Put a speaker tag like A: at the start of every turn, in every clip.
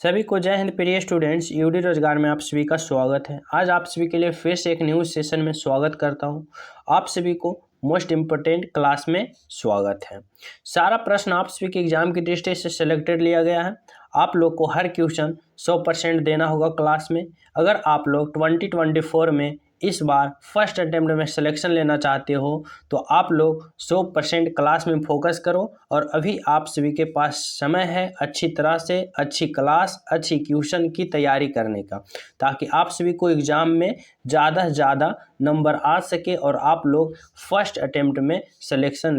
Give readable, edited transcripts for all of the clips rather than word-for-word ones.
A: सभी को जय हिंद प्रिय स्टूडेंट्स। यूडी रोजगार में आप सभी का स्वागत है। आज आप सभी के लिए फिर से एक न्यू सेशन में स्वागत करता हूं। आप सभी को मोस्ट इम्पोर्टेंट क्लास में स्वागत है। सारा प्रश्न आप सभी के एग्जाम की दृष्टि से सिलेक्टेड लिया गया है। आप लोग को हर क्वेश्चन 100% देना होगा क्लास में। अगर आप लोग 2024 में इस बार फर्स्ट अटेम्प्ट में सिलेक्शन लेना चाहते हो तो आप लोग 100% क्लास में फोकस करो। और अभी आप सभी के पास समय है अच्छी तरह से अच्छी क्लास अच्छी ट्यूशन की तैयारी करने का, ताकि आप सभी को एग्ज़ाम में ज़्यादा से ज़्यादा नंबर आ सके और आप लोग फर्स्ट अटेम्प्ट में सिलेक्शन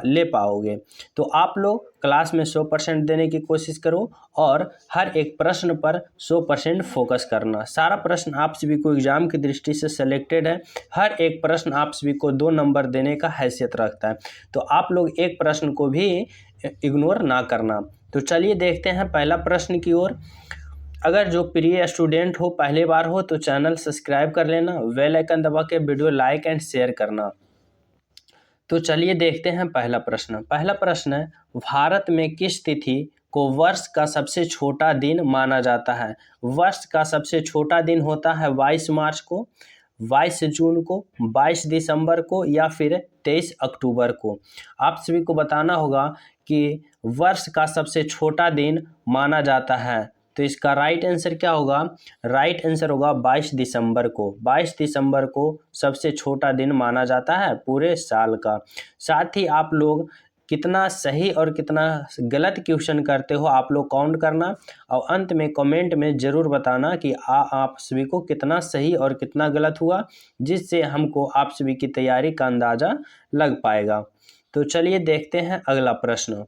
A: ले पाओगे। तो आप लोग क्लास में 100% देने की कोशिश करो और हर एक प्रश्न पर 100% फोकस करना। सारा प्रश्न आप सभी को एग्जाम की दृष्टि से सिलेक्टेड है। हर एक प्रश्न आप सभी को 2 नंबर देने का हैसियत रखता है, तो आप लोग एक प्रश्न को भी इग्नोर ना करना। तो चलिए देखते हैं पहला प्रश्न की ओर। अगर जो प्रिय स्टूडेंट हो पहली बार हो तो चैनल सब्सक्राइब कर लेना, बेल आइकन दबा के वीडियो लाइक एंड शेयर करना। तो चलिए देखते हैं पहला प्रश्न। पहला प्रश्न है, भारत में किस तिथि को वर्ष का सबसे छोटा दिन माना जाता है? वर्ष का सबसे छोटा दिन होता है 22 मार्च को, 22 जून को, 22 दिसंबर को या फिर 23 अक्टूबर को। आप सभी को बताना होगा कि वर्ष का सबसे छोटा दिन माना जाता है, तो इसका राइट आंसर क्या होगा? राइट आंसर होगा 22 दिसंबर को। 22 दिसंबर को सबसे छोटा दिन माना जाता है पूरे साल का। साथ ही आप लोग कितना सही और कितना गलत क्वेश्चन करते हो आप लोग काउंट करना और अंत में कमेंट में ज़रूर बताना कि आप सभी को कितना सही और कितना गलत हुआ, जिससे हमको आप सभी की तैयारी का अंदाज़ा लग पाएगा। तो चलिए देखते हैं अगला प्रश्न।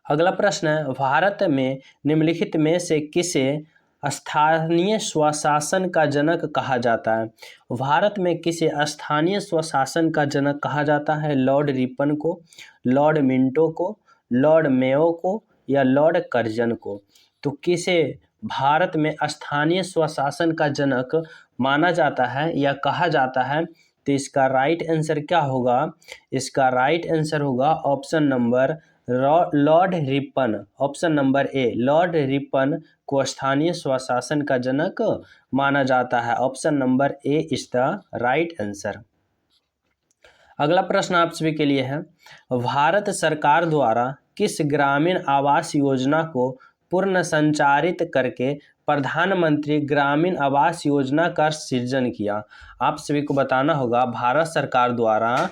A: अगला प्रश्न है, भारत में निम्नलिखित में से किसे स्थानीय स्वशासन का जनक कहा जाता है? भारत में किसे स्थानीय स्वशासन का जनक कहा जाता है? लॉर्ड रिपन को, लॉर्ड मिंटो को, लॉर्ड मेयो को या लॉर्ड कर्जन को? तो किसे भारत में स्थानीय स्वशासन का जनक माना जाता है या कहा जाता है? तो इसका राइट आंसर क्या होगा? इसका राइट आंसर होगा option number Lord Ripon. Option number A, Lord Ripon को स्थानीय स्वशासन का जनक माना जाता है। Option number A is the right answer. अगला प्रश्न आप सभी के लिए है, भारत सरकार द्वारा किस ग्रामीण आवास योजना को पूर्ण संचारित करके प्रधानमंत्री ग्रामीण आवास योजना का सृजन किया? आप सभी को बताना होगा भारत सरकार द्वारा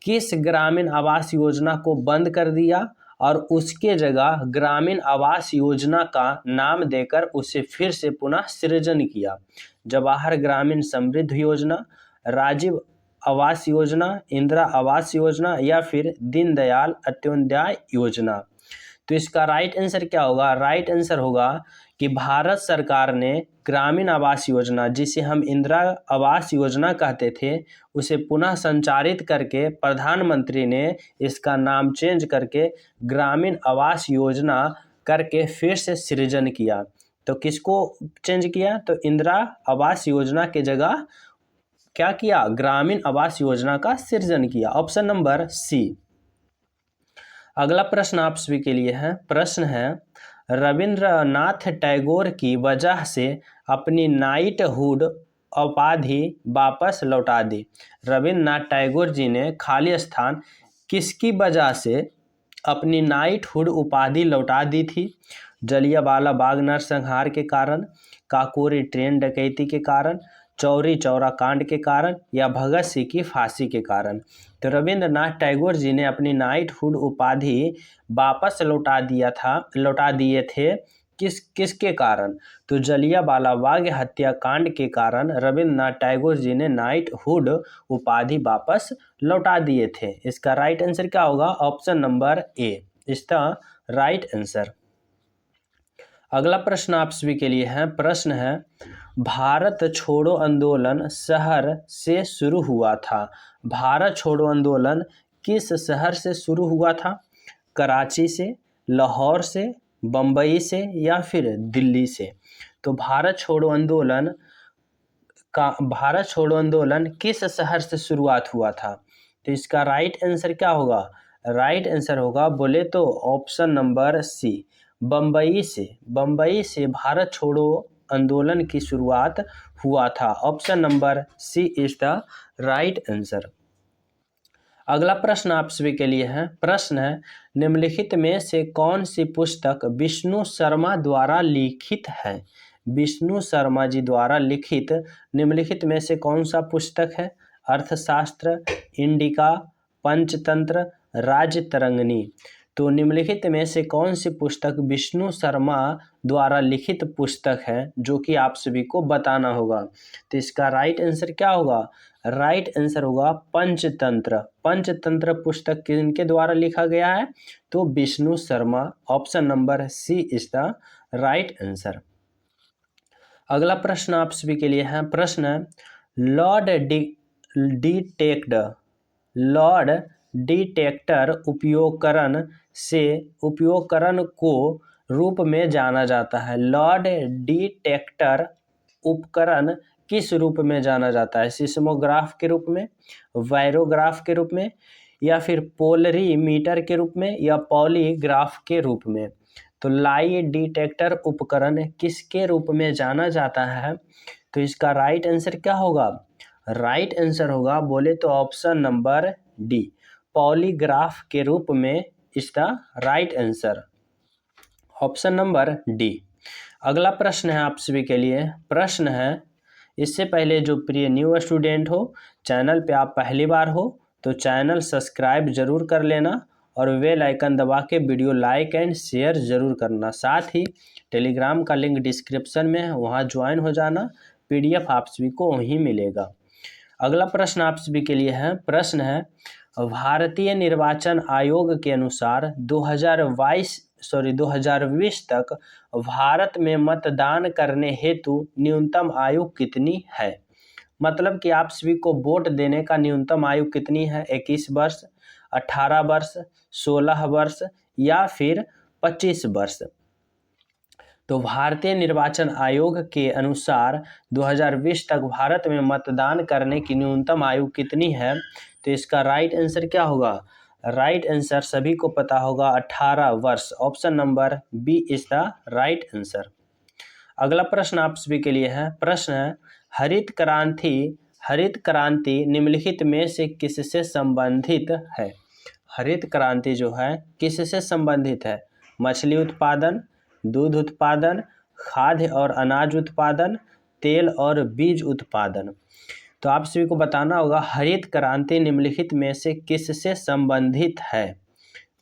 A: किस ग्रामीण आवास योजना को बंद कर दिया और उसके जगह ग्रामीण आवास योजना का नाम देकर उसे फिर से पुनः सृजन किया? जवाहर ग्रामीण समृद्धि योजना, राजीव आवास योजना, इंदिरा आवास योजना या फिर दीनदयाल अंत्योदय योजना? तो इसका राइट आंसर क्या होगा? राइट आंसर होगा कि भारत सरकार ने ग्रामीण आवास योजना, जिसे हम इंदिरा आवास योजना कहते थे, उसे पुनः संचारित करके प्रधानमंत्री ने इसका नाम चेंज करके ग्रामीण आवास योजना करके फिर से सृजन किया। तो किसको चेंज किया? तो इंदिरा आवास योजना के जगह क्या किया? ग्रामीण आवास योजना का सृजन किया। Option number C. अगला प्रश्न आप सभी के लिए है। प्रश्न है, रविंद्रनाथ टैगोर की वजह से अपनी नाइटहुड उपाधि वापस लौटा दी। रविंद्रनाथ टैगोर जी ने खाली स्थान किसकी वजह से अपनी नाइटहुड उपाधि लौटा दी थी? जलियांवाला बाग नरसंहार के कारण, काकोरी ट्रेन डकैती के कारण, चौरी चौरा कांड के कारण या भगत सिंह की फांसी के कारण? तो रविंद्रनाथ टैगोर जी ने अपनी नाइटहुड उपाधि वापस लौटा दिए थे किसके कारण? तो जलियांवाला बाग हत्याकांड के कारण रविंद्रनाथ टैगोर जी ने नाइटहुड उपाधि वापस लौटा दिए थे। इसका राइट आंसर क्या होगा? Option number A is the right answer. अगला प्रश्न आप सभी के लिए है। प्रश्न है, भारत छोड़ो आंदोलन शहर से शुरू हुआ था? भारत छोड़ो आंदोलन किस शहर से शुरू हुआ था? कराची से, लाहौर से, बम्बई से या फिर दिल्ली से? तो भारत छोड़ो आंदोलन किस शहर से शुरुआत हुआ था? तो इसका राइट आंसर क्या होगा? राइट आंसर होगा बोले तो ऑप्शन नंबर सी, बम्बई से भारत छोड़ो आंदोलन की शुरुआत हुआ था। Option number C is the right answer. अगला प्रश्न आप सभी के लिए है। प्रश्न है, निम्नलिखित में से कौन सी पुस्तक विष्णु शर्मा द्वारा लिखित है? विष्णु शर्मा जी द्वारा लिखित निम्नलिखित में से कौन सा पुस्तक है? अर्थशास्त्र, इंडिका, पंचतंत्र, राजतरंगिणी। तो निम्नलिखित में से कौन सी पुस्तक विष्णु शर्मा द्वारा लिखित पुस्तक है, जो कि आप सभी को बताना होगा। तो इसका राइट आंसर क्या होगा? राइट आंसर होगा पंचतंत्र। पंचतंत्र पुस्तक किनके द्वारा लिखा गया है? तो Vishnu Sharma. Option number C is the right answer. अगला प्रश्न आप सभी के लिए है। प्रश्न है, लॉर्ड डिटेक्टर उपयोगकरण को रूप में जाना जाता है। लॉर्ड डिटेक्टर उपकरण किस रूप में जाना जाता है? सिस्मोग्राफ के रूप में, वायरोग्राफ के रूप में, या फिर पोलरीमीटर के रूप में, या पॉलीग्राफ के रूप में। तो लाई डिटेक्टर उपकरण किसके रूप में जाना जाता है? तो इसका राइट आंसर क्या होगा? राइट आंसर होगा बोले तो ऑप्शन नंबर डी, पॉलीग्राफ के रूप में इसका right answer. Option number D. अगला प्रश्न है आप सभी के लिए। प्रश्न है, इससे पहले जो प्रिय न्यू स्टूडेंट हो, चैनल पे आप पहली बार हो तो चैनल सब्सक्राइब जरूर कर लेना और बेल आइकन दबा के वीडियो लाइक एंड शेयर जरूर करना। साथ ही टेलीग्राम का लिंक डिस्क्रिप्शन में है, वहाँ ज्वाइन हो जाना। PDF आप सभी को वहीं मिलेगा। अगला प्रश्न आप सभी के लिए है। प्रश्न है, भारतीय निर्वाचन आयोग के अनुसार 2020 तक भारत में मतदान करने हेतु न्यूनतम आयु कितनी है? मतलब कि आप सभी को वोट देने का न्यूनतम आयु कितनी है? 21 वर्ष, 18 वर्ष, 16 वर्ष, या फिर 25 वर्ष। तो भारतीय निर्वाचन आयोग के अनुसार 2020 तक भारत में मतदान करने की न्यूनतम आयु कितनी है? तो इसका राइट आंसर क्या होगा? राइट आंसर सभी को पता होगा 18 वर्ष। Option number B is the right answer. अगला प्रश्न आप सभी के लिए है। प्रश्न है, हरित क्रांति निम्नलिखित में से किससे संबंधित है? हरित क्रांति जो है किससे संबंधित है? मछली उत्पादन, दूध उत्पादन, खाद्य और अनाज उत्पादन, तेल और बीज उत्पादन। तो आप सभी को बताना होगा हरित क्रांति निम्नलिखित में से किससे संबंधित है।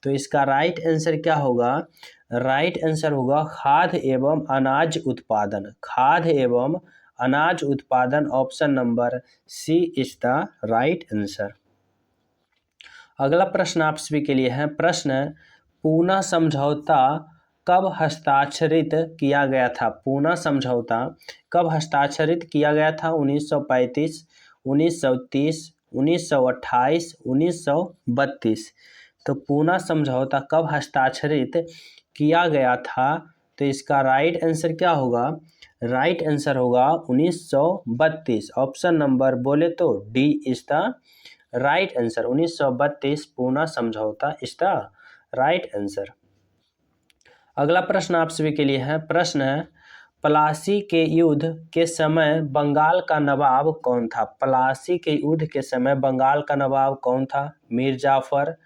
A: तो इसका राइट आंसर क्या होगा? राइट आंसर होगा खाद्य एवं अनाज उत्पादन। खाद्य एवं अनाज उत्पादन। Option number C is the right answer. अगला प्रश्न आप सभी के लिए है। प्रश्न, पूना समझौता कब हस्ताक्षरित किया गया था? पूना समझौता कब हस्ताक्षरित किया गया था? 1935, 1930, 1928, 1932। तो पूना समझौता कब हस्ताक्षरित किया गया था? तो इसका राइट आंसर क्या होगा? राइट आंसर होगा 1932। ऑप्शन नंबर बोले तो D is the right answer. 1932 Poona समझौता इज द राइट आंसर। अगला प्रश्न आप सभी के लिए है। प्रश्न है, प्लासी के युद्ध के समय बंगाल का नवाब कौन था? प्लासी के युद्ध के समय बंगाल का नवाब कौन था? मीर जाफर,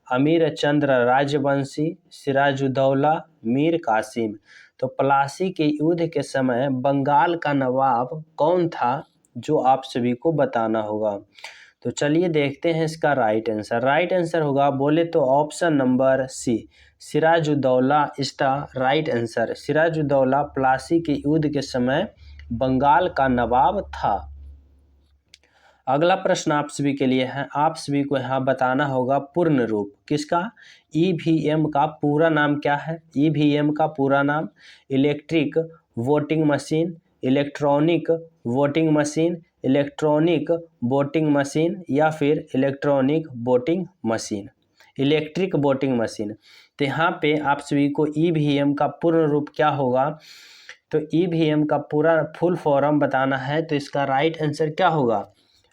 A: अमीर चंद्र राजवंशी, सिराजुद्दौला, मीर कासिम। तो प्लासी के युद्ध के समय बंगाल का नवाब कौन था, जो आप सभी को बताना होगा। तो चलिए देखते हैं इसका राइट आंसर। राइट आंसर होगा बोले तो option number C, Sirajuddaula is the right answer. Sirajuddaula Plassey के युद्ध के समय बंगाल का नवाब था। अगला प्रश्न आप सभी के लिए है। आप सभी को यहाँ बताना होगा पूर्ण रूप किसका? ईवीएम का पूरा नाम क्या है? ईवीएम का पूरा नाम electric voting machine, electronic voting machine, electronic voting machine, या फिर electronic voting machine, electric voting machine. तो यहाँ पे आप सभी को ईवीएम का पूर्ण रूप क्या होगा? तो ईवीएम का पूरा फुल फॉर्म बताना है। तो इसका राइट आंसर क्या होगा?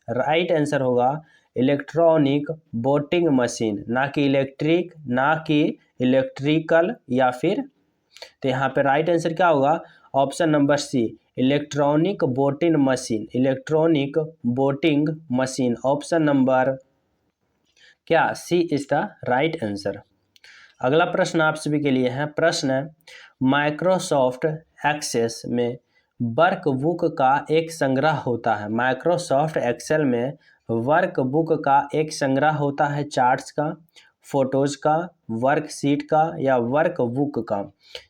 A: राइट आंसर होगा इलेक्ट्रॉनिक वोटिंग मशीन, ना कि इलेक्ट्रिक, ना कि इलेक्ट्रिकल, या फिर तो यहाँ पे राइट आंसर क्या होगा? Option number C, electronic voting machine. Electronic voting machine, option number क्या? C is the right answer. अगला प्रश्न आप सभी के लिए है। प्रश्न है, माइक्रोसॉफ्ट एक्सेस में वर्कबुक का एक संग्रह होता है। माइक्रोसॉफ्ट एक्सेल में वर्कबुक का एक संग्रह होता है, चार्ट्स का, फोटोज का, वर्कशीट का या वर्कबुक का।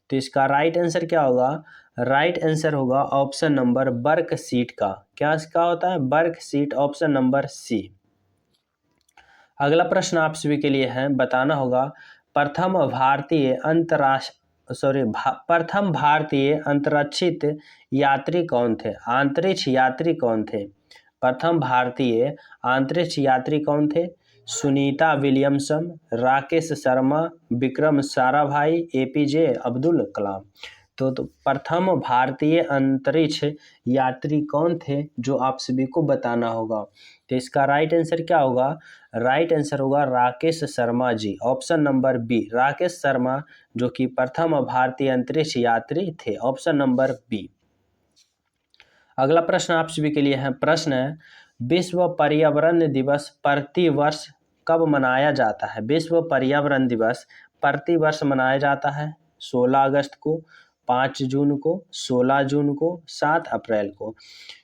A: तो इसका राइट आंसर क्या होगा? राइट आंसर होगा ऑप्शन नंबर वर्कशीट का। क्या इसका होता है? Worksheet, option number C. अगला प्रश्न आप सभी के लिए है, बताना होगा प्रथम भारतीय प्रथम भारतीय अंतरिक्षित यात्री कौन थे? अंतरिक्ष यात्री कौन थे? प्रथम भारतीय अंतरिक्ष यात्री कौन थे? Sunita Williamson, Rakesh Sharma, Vikram Sarabhai, APJ Abdul Kalam. तो प्रथम भारतीय अंतरिक्ष यात्री कौन थे, जो आप सभी को बताना होगा। तो इसका राइट आंसर क्या होगा? राइट आंसर होगा Rakesh Sharma ji, option number B, Rakesh Sharma, जो कि प्रथम भारतीय अंतरिक्ष यात्री थे, ऑप्शन नंबर बी। अगला प्रश्न आप सभी के लिए है। प्रश्न है, विश्व पर्यावरण दिवस प्रतिवर्ष कब मनाया जाता है? विश्व पर्यावरण दिवस प्रतिवर्ष मनाया जाता है 16 अगस्त को, 5 जून को, 16 जून को, 7 अप्रैल को।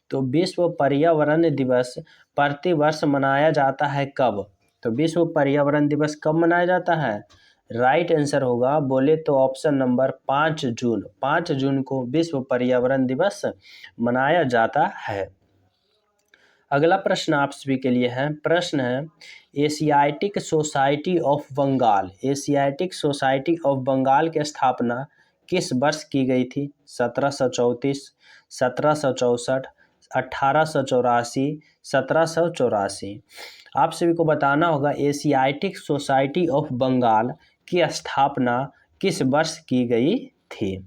A: तो विश्व पर्यावरण दिवस प्रतिवर्ष मनाया जाता है कब? तो विश्व पर्यावरण दिवस कब मनाया जाता है? राइट आंसर होगा बोले तो ऑप्शन नंबर 5 जून। 5 जून को विश्व पर्यावरण दिवस मनाया जाता है। अगला प्रश्न आप सभी के लिए है। प्रश्न है, Asiatic Society of Bengal, Asiatic Society of Bengal की स्थापना किस वर्ष की गई थी? 1734, 1764, 1884, 1784। आप सभी को बताना होगा एशियाटिक सोसाइटी ऑफ बंगाल की स्थापना किस वर्ष की गई थी।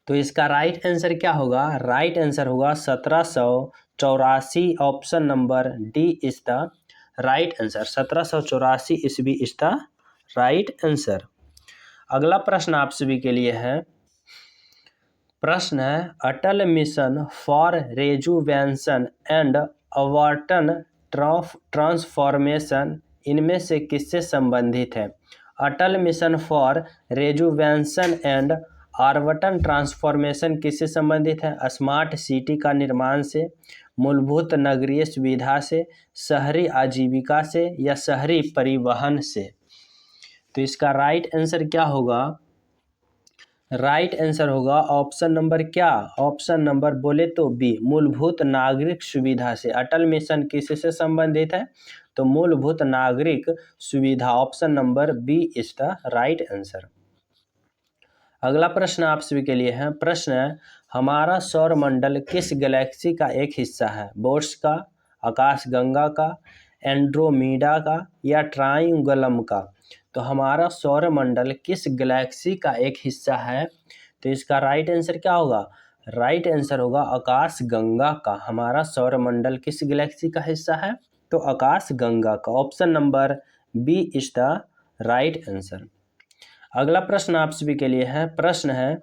A: तो इसका राइट आंसर क्या होगा? राइट आंसर होगा 1784, option number D is the right answer. 1784 ईस्वी इज द राइट आंसर। अगला प्रश्न आप सभी के लिए है। प्रश्न है, Atal mission for rejuvenation and urban transformation इनमें से किससे संबंधित है? Atal mission for rejuvenation and urban transformation किससे संबंधित है? स्मार्ट सिटी का निर्माण से, मूलभूत नगरीय सुविधा से, शहरी आजीविका से या शहरी परिवहन से। तो इसका राइट आंसर क्या होगा? राइट आंसर होगा ऑप्शन नंबर क्या? ऑप्शन नंबर बोले तो बी, मूलभूत नागरिक सुविधा से। अटल मिशन किससे संबंधित है? तो मूलभूत नागरिक सुविधा, option number B is the right answer. अगला प्रश्न आप सभी के लिए है। प्रश्न है, हमारा सौर मंडल किस गैलेक्सी का एक हिस्सा है? बोर्ड्स का, आकाशगंगा का, एंड्रोमीडा का या ट्राइंगुलम का। तो हमारा सौर मंडल किस गैलेक्सी का एक हिस्सा है? तो इसका राइट आंसर क्या होगा? राइट आंसर होगा आकाशगंगा का। हमारा सौर मंडल किस गैलेक्सी का हिस्सा है? तो आकाशगंगा का, option number B is the right answer. अगला प्रश्न आप सभी के लिए है। प्रश्न है,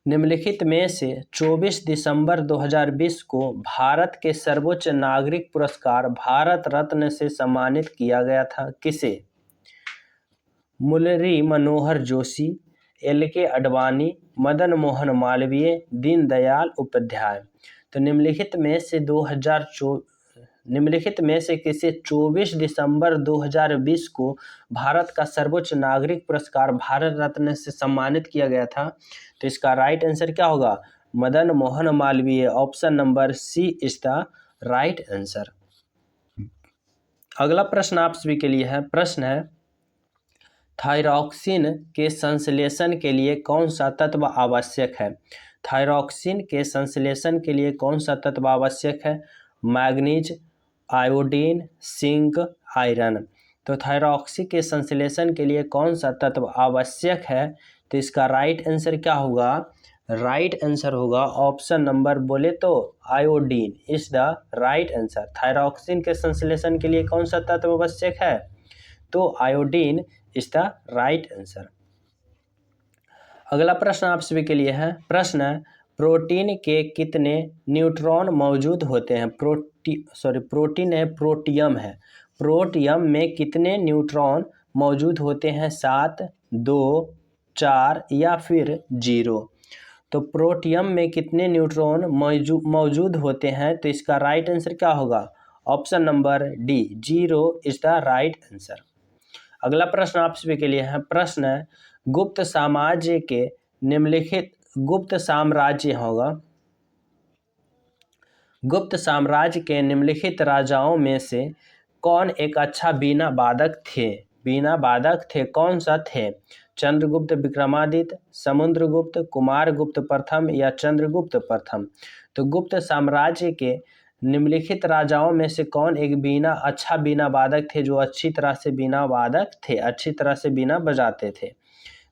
A: निम्नलिखित में से 24 दिसंबर 2020 को भारत के सर्वोच्च नागरिक पुरस्कार भारत रत्न से सम्मानित किया गया था किसे? मुरली मनोहर जोशी, एल.के. आडवाणी, मदन मोहन मालवीय, दीनदयाल उपाध्याय। तो निम्नलिखित में से किसे 24 दिसंबर 2020 को भारत का सर्वोच्च नागरिक पुरस्कार भारत रत्न से सम्मानित किया गया था? तो इसका राइट आंसर क्या होगा? Madan Mohan Malaviya, option number C is the right answer. अगला प्रश्न आप सभी के लिए है। प्रश्न है, थायरॉक्सिन के संश्लेषण के लिए कौन सा तत्व आवश्यक है? थायरॉक्सिन के संश्लेषण के लिए कौन सा तत्व आवश्यक है? Manganese, iodine, zinc, iron. तो थायरॉक्सिन के संश्लेषण के लिए कौन सा तत्व आवश्यक है? तो इसका राइट आंसर क्या होगा? राइट आंसर होगा ऑप्शन नंबर बोले तो iodine is the right answer. Thyroxine के संश्लेषण के लिए कौन सा तत्व आवश्यक है? तो iodine is the right answer. अगला प्रश्न आप सभी के लिए है। प्रश्न है, प्रोटीन के कितने न्यूट्रॉन मौजूद होते हैं? प्रोटीन है, प्रोटियम है। प्रोटियम में कितने न्यूट्रॉन मौजूद होते हैं? 7, 2, 4 या फिर 0। तो प्रोटियम में कितने न्यूट्रॉन मौजूद होते हैं? तो इसका राइट आंसर क्या होगा? Option number D, 0 is the right answer. अगला प्रश्न आप सभी के लिए है। प्रश्न है, गुप्त साम्राज्य के निम्नलिखित गुप्त साम्राज्य होगा गुप्त साम्राज्य के निम्नलिखित राजाओं में से कौन एक अच्छा बीना वादक थे? बीना वादक थे, कौन सा थे? चंद्रगुप्त विक्रमादित्य, समुद्रगुप्त, कुमारगुप्त प्रथम या चंद्रगुप्त प्रथम? तो गुप्त साम्राज्य के निम्नलिखित राजाओं में से कौन एक अच्छा बीना वादक थे, जो अच्छी तरह से बीना वादक थे, अच्छी तरह से बीना बजाते थे?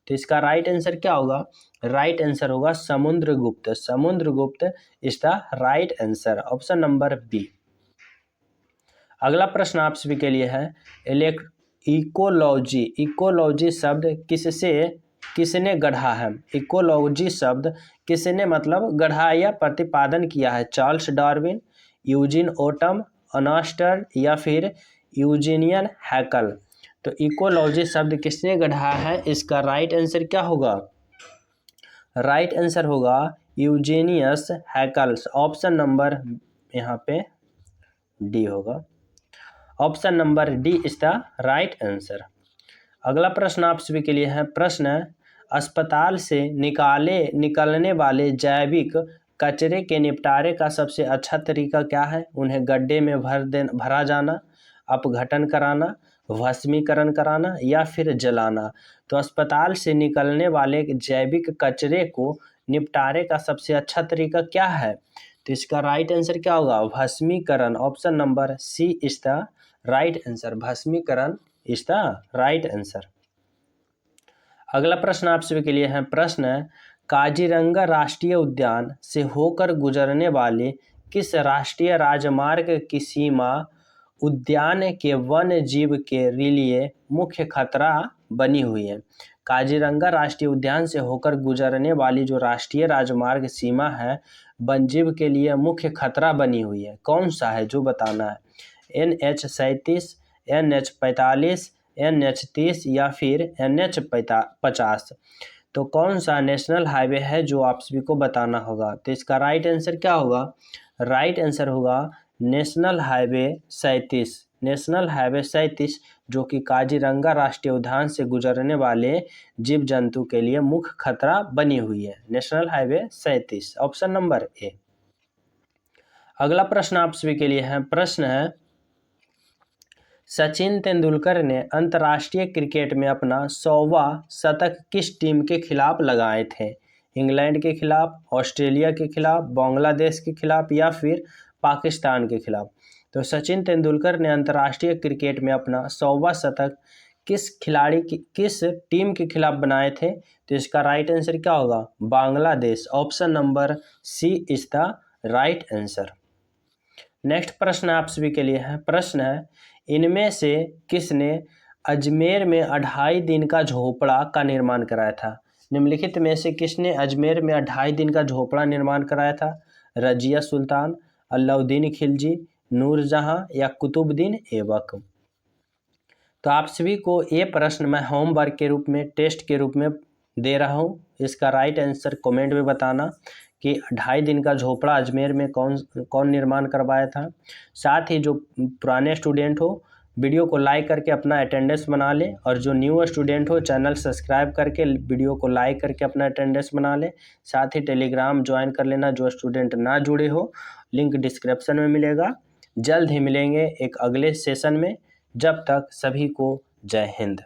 A: तो इसका राइट आंसर क्या होगा? राइट आंसर होगा Samudragupta. Samudragupta is the right answer, option number B. अगला प्रश्न आप सभी के लिए है। इकोलॉजी, इकोलॉजी शब्द किसने गढ़ा है? इकोलॉजी शब्द किसने मतलब गढ़ा या प्रतिपादन किया है? Charles Darwin, Eugene autumn, Ernst या फिर यूजीनियन हैकल? तो इकोलॉजी शब्द किसने गढ़ा है? इसका राइट आंसर क्या होगा? राइट आंसर होगा यूजेनियस हैकल्स, ऑप्शन नंबर यहाँ पे डी होगा। Option number D is the right answer. अगला प्रश्न आप सभी के लिए है। प्रश्न है, अस्पताल से निकलने वाले जैविक कचरे के निपटारे का सबसे अच्छा तरीका क्या है? उन्हें गड्ढे में भरा जाना, अपघटन कराना, भस्मीकरण कराना या फिर जलाना? तो अस्पताल से निकलने वाले जैविक कचरे को निपटारे का सबसे अच्छा तरीका क्या है? तो इसका राइट आंसर क्या होगा? भस्मीकरण, option number C is the right answer. भस्मीकरण इज द राइट आंसर। अगला प्रश्न आप सभी के लिए है। प्रश्न है, काजीरंगा राष्ट्रीय उद्यान से होकर गुजरने वाले किस राष्ट्रीय राजमार्ग की सीमा उद्यान के वन्य जीव के लिए मुख्य खतरा बनी हुई है? काजीरंगा राष्ट्रीय उद्यान से होकर गुजरने वाली जो राष्ट्रीय राजमार्ग सीमा है, वन्यजीव के लिए मुख्य खतरा बनी हुई है। कौन सा है जो बताना है? NH-37, NH-45, NH-30 या फिर NH-50? तो कौन सा नेशनल हाईवे है जो आप सभी को बताना होगा? तो इसका राइट आंसर क्या होगा? राइट आंसर होगा नेशनल हाईवे 37। नेशनल हाईवे 37 जो कि काजीरंगा राष्ट्रीय उद्यान से गुजरने वाले जीव जंतु के लिए मुख्य खतरा बनी हुई है। National highway 37, option number A. अगला प्रश्न आप सभी के लिए है। प्रश्न है, सचिन तेंदुलकर ने अंतर्राष्ट्रीय क्रिकेट में अपना 100वां शतक किस टीम के खिलाफ लगाए थे? इंग्लैंड के खिलाफ, ऑस्ट्रेलिया के खिलाफ, बांग्लादेश के खिलाफ या फिर पाकिस्तान के खिलाफ? तो सचिन तेंदुलकर ने अंतर्राष्ट्रीय क्रिकेट में अपना 100वां शतक किस टीम के खिलाफ बनाए थे? तो इसका राइट आंसर क्या होगा? Bangladesh, option number C is the right answer. Next प्रश्न आप सभी के लिए है। प्रश्न है, इनमें से किसने अजमेर में 2.5 दिन का झोपड़ा का निर्माण कराया था? निम्नलिखित में से किसने अजमेर में 2.5 दिन का झोपड़ा निर्माण कराया था? रजिया सुल्तान, अलाउद्दीन खिलजी, नूरजहां या कुतुबुद्दीन ऐबक? तो आप सभी को ये प्रश्न मैं होमवर्क के रूप में, टेस्ट के रूप में दे रहा हूँ। इसका राइट आंसर कमेंट में बताना कि 2.5 दिन का झोपड़ा अजमेर में कौन निर्माण करवाया था। साथ ही जो पुराने स्टूडेंट हो, वीडियो को लाइक करके अपना अटेंडेंस बना ले, और जो न्यू स्टूडेंट हो, चैनल सब्सक्राइब करके वीडियो को लाइक करके अपना अटेंडेंस बना ले। साथ ही टेलीग्राम ज्वाइन कर लेना जो स्टूडेंट ना जुड़े हो, लिंक डिस्क्रिप्शन में मिलेगा। जल्द ही मिलेंगे एक अगले सेशन में। जब तक सभी को जय हिंद।